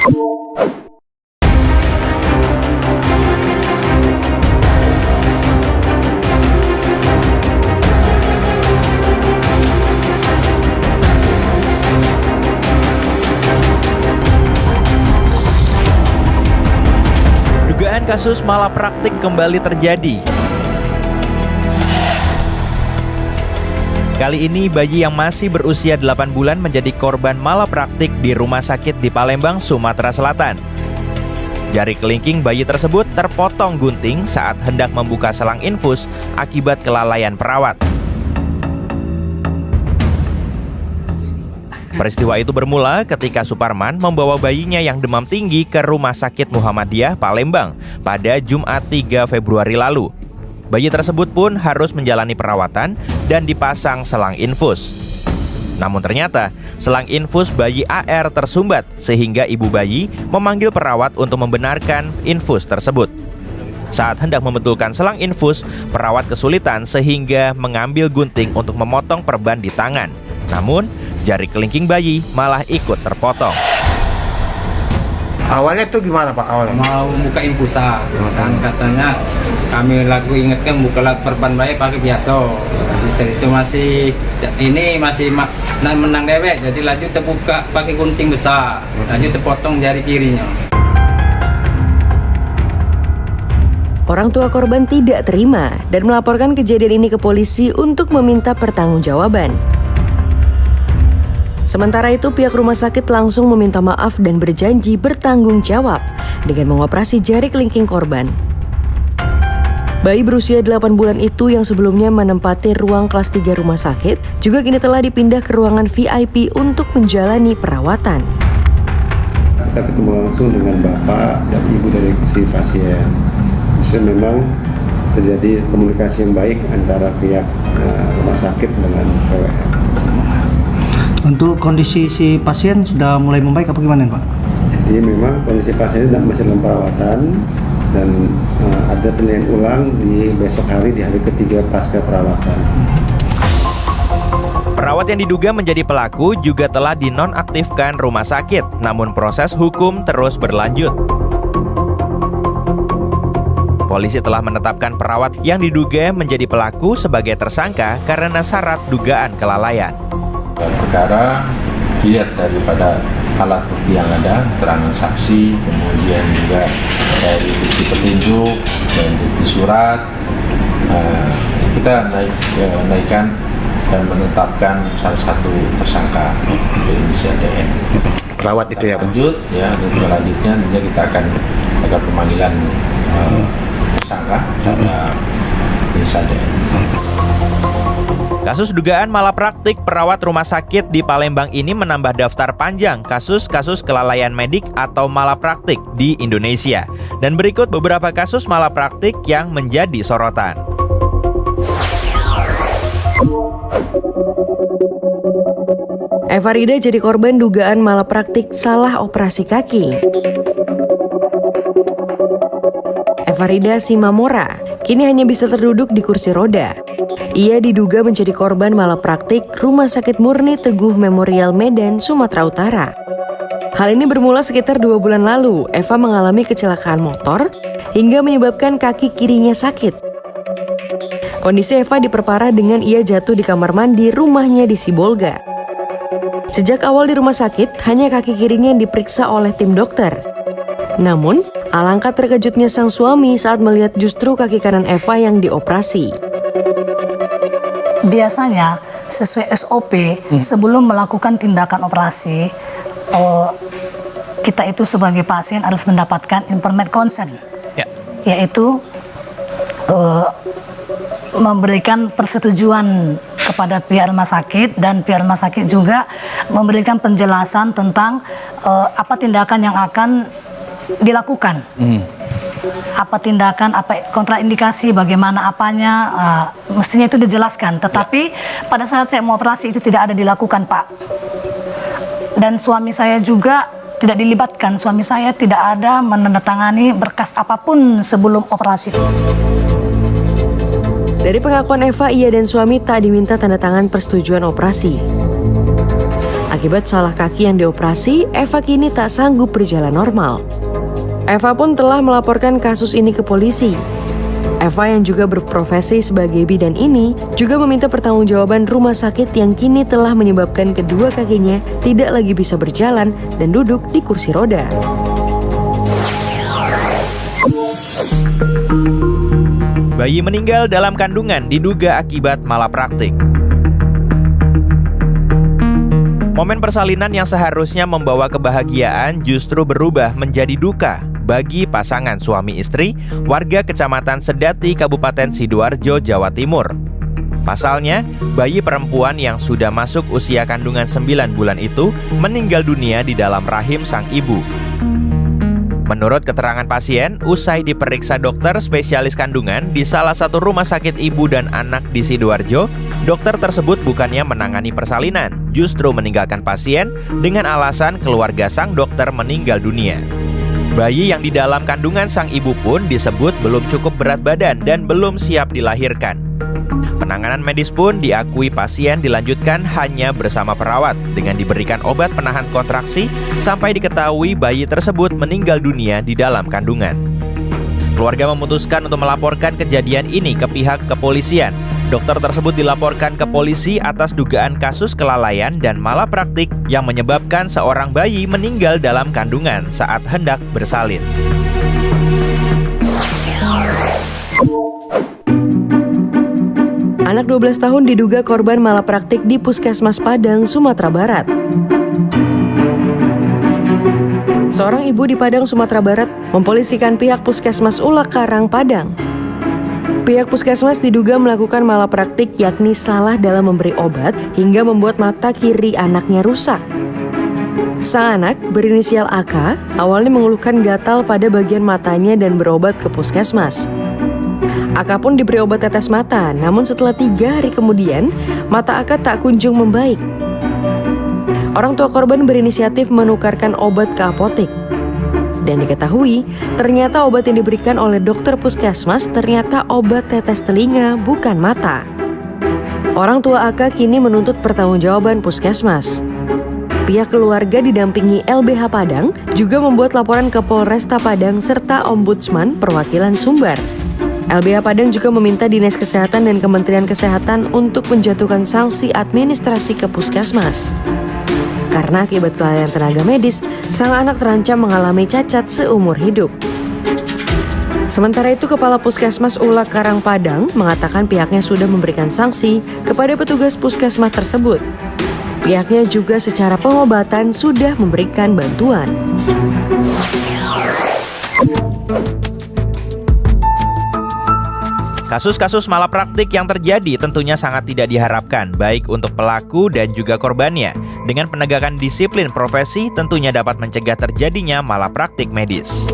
Dugaan kasus malapraktik kembali terjadi. Kali ini bayi yang masih berusia 8 bulan menjadi korban malapraktik di rumah sakit di Palembang, Sumatera Selatan. Jari kelingking bayi tersebut terpotong gunting saat hendak membuka selang infus akibat kelalaian perawat. Peristiwa itu bermula ketika Suparman membawa bayinya yang demam tinggi ke Rumah Sakit Muhammadiyah Palembang pada Jumat 3 Februari lalu. Bayi tersebut pun harus menjalani perawatan dan dipasang selang infus. Namun ternyata selang infus bayi AR tersumbat sehingga ibu bayi memanggil perawat untuk membenarkan infus tersebut. Saat hendak membetulkan selang infus, perawat kesulitan sehingga mengambil gunting untuk memotong perban di tangan. Namun, jari kelingking bayi malah ikut terpotong. Awalnya itu gimana Pak? Awalnya mau buka infusa, kan katanya kami lagu ingatkan buka perban bayi pakai biasa. Setelah itu masih menang dewek, jadi lanjut terbuka pakai gunting besar, lanjut terpotong jari kirinya. Orang tua korban tidak terima dan melaporkan kejadian ini ke polisi untuk meminta pertanggungjawaban. Sementara itu, pihak rumah sakit langsung meminta maaf dan berjanji bertanggung jawab dengan mengoperasi jari kelingking korban. Bayi berusia 8 bulan itu yang sebelumnya menempati ruang kelas 3 rumah sakit juga kini telah dipindah ke ruangan VIP untuk menjalani perawatan. Kita ketemu langsung dengan bapak dan ibu dari si pasien. Jadi memang terjadi komunikasi yang baik antara pihak rumah sakit dengan PWM. untuk kondisi si pasien sudah mulai membaik apa gimana Pak? Jadi memang kondisi pasien masih dalam perawatan dan ada penilaian ulang di besok hari di hari ketiga pasca perawatan. Perawat yang diduga menjadi pelaku juga telah dinonaktifkan rumah sakit, namun proses hukum terus berlanjut. Polisi telah menetapkan perawat yang diduga menjadi pelaku sebagai tersangka karena syarat dugaan kelalaian. Perkara dilihat daripada alat bukti yang ada, keterangan saksi, kemudian juga dari bukti petunjuk dan bukti surat, kita naikkan dan menetapkan salah satu tersangka berinisial DN. Perawat itu ya Pak? Lanjut ya, dan selanjutnya kita akan ada pemanggilan tersangka berinisial DN. Kasus dugaan malapraktik perawat rumah sakit di Palembang ini menambah daftar panjang kasus-kasus kelalaian medik atau malapraktik di Indonesia. Dan berikut beberapa kasus malapraktik yang menjadi sorotan. Eva Rida jadi korban dugaan malapraktik salah operasi kaki. Eva Rida Simamora kini hanya bisa terduduk di kursi roda. Ia diduga menjadi korban malapraktik Rumah Sakit Murni Teguh Memorial Medan, Sumatera Utara. Hal ini bermula sekitar 2 bulan lalu. Eva mengalami kecelakaan motor hingga menyebabkan kaki kirinya sakit. Kondisi Eva diperparah dengan ia jatuh di kamar mandi rumahnya di Sibolga. Sejak awal di rumah sakit, hanya kaki kirinya yang diperiksa oleh tim dokter. Namun, alangkah terkejutnya sang suami saat melihat justru kaki kanan Eva yang dioperasi. Biasanya sesuai SOP sebelum melakukan tindakan operasi, kita itu sebagai pasien harus mendapatkan informed consent, yaitu memberikan persetujuan kepada pihak rumah sakit, dan pihak rumah sakit juga memberikan penjelasan tentang apa tindakan yang akan dilakukan. Apa tindakan, apa kontraindikasi, bagaimana apanya, mestinya itu dijelaskan. Tetapi pada saat saya mau operasi itu tidak ada dilakukan, Pak. Dan suami saya juga tidak dilibatkan. Suami saya tidak ada menandatangani berkas apapun sebelum operasi. Dari pengakuan Eva, ia dan suami tak diminta tanda tangan persetujuan operasi. Akibat salah kaki yang dioperasi, Eva kini tak sanggup berjalan normal. Eva pun telah melaporkan kasus ini ke polisi. Eva yang juga berprofesi sebagai bidan ini juga meminta pertanggungjawaban rumah sakit yang kini telah menyebabkan kedua kakinya tidak lagi bisa berjalan dan duduk di kursi roda. Bayi meninggal dalam kandungan diduga akibat malapraktik. Momen persalinan yang seharusnya membawa kebahagiaan justru berubah menjadi duka bagi pasangan suami istri warga Kecamatan Sedati, Kabupaten Sidoarjo, Jawa Timur. Pasalnya, bayi perempuan yang sudah masuk usia kandungan 9 bulan itu meninggal dunia di dalam rahim sang ibu. Menurut keterangan pasien, usai diperiksa dokter spesialis kandungan di salah satu rumah sakit ibu dan anak di Sidoarjo, dokter tersebut bukannya menangani persalinan, justru meninggalkan pasien dengan alasan keluarga sang dokter meninggal dunia. Bayi yang di dalam kandungan sang ibu pun disebut belum cukup berat badan dan belum siap dilahirkan. Penanganan medis pun diakui pasien dilanjutkan hanya bersama perawat dengan diberikan obat penahan kontraksi sampai diketahui bayi tersebut meninggal dunia di dalam kandungan. Keluarga memutuskan untuk melaporkan kejadian ini ke pihak kepolisian. Dokter tersebut dilaporkan ke polisi atas dugaan kasus kelalaian dan malapraktik yang menyebabkan seorang bayi meninggal dalam kandungan saat hendak bersalin. Anak 12 tahun diduga korban malapraktik di Puskesmas Padang, Sumatera Barat. Seorang ibu di Padang, Sumatera Barat mempolisikan pihak Puskesmas Ulak Karang, Padang. Pihak puskesmas diduga melakukan malapraktik yakni salah dalam memberi obat hingga membuat mata kiri anaknya rusak. Sang anak berinisial AK awalnya mengeluhkan gatal pada bagian matanya dan berobat ke puskesmas. AK pun diberi obat tetes mata, namun setelah 3 hari kemudian, mata AK tak kunjung membaik. Orang tua korban berinisiatif menukarkan obat ke apotek. Dan diketahui, ternyata obat yang diberikan oleh dokter puskesmas ternyata obat tetes telinga, bukan mata. Orang tua AK kini menuntut pertanggungjawaban puskesmas. Pihak keluarga didampingi LBH Padang juga membuat laporan ke Polresta Padang serta Ombudsman Perwakilan Sumbar. LBH Padang juga meminta Dinas Kesehatan dan Kementerian Kesehatan untuk menjatuhkan sanksi administrasi ke puskesmas. Karena akibat kelalaian tenaga medis, sang anak terancam mengalami cacat seumur hidup. Sementara itu, Kepala Puskesmas Ulak Karang Padang mengatakan pihaknya sudah memberikan sanksi kepada petugas puskesmas tersebut. Pihaknya juga secara pengobatan sudah memberikan bantuan. Kasus-kasus malapraktik yang terjadi tentunya sangat tidak diharapkan, baik untuk pelaku dan juga korbannya. Dengan penegakan disiplin profesi, tentunya dapat mencegah terjadinya malapraktik medis.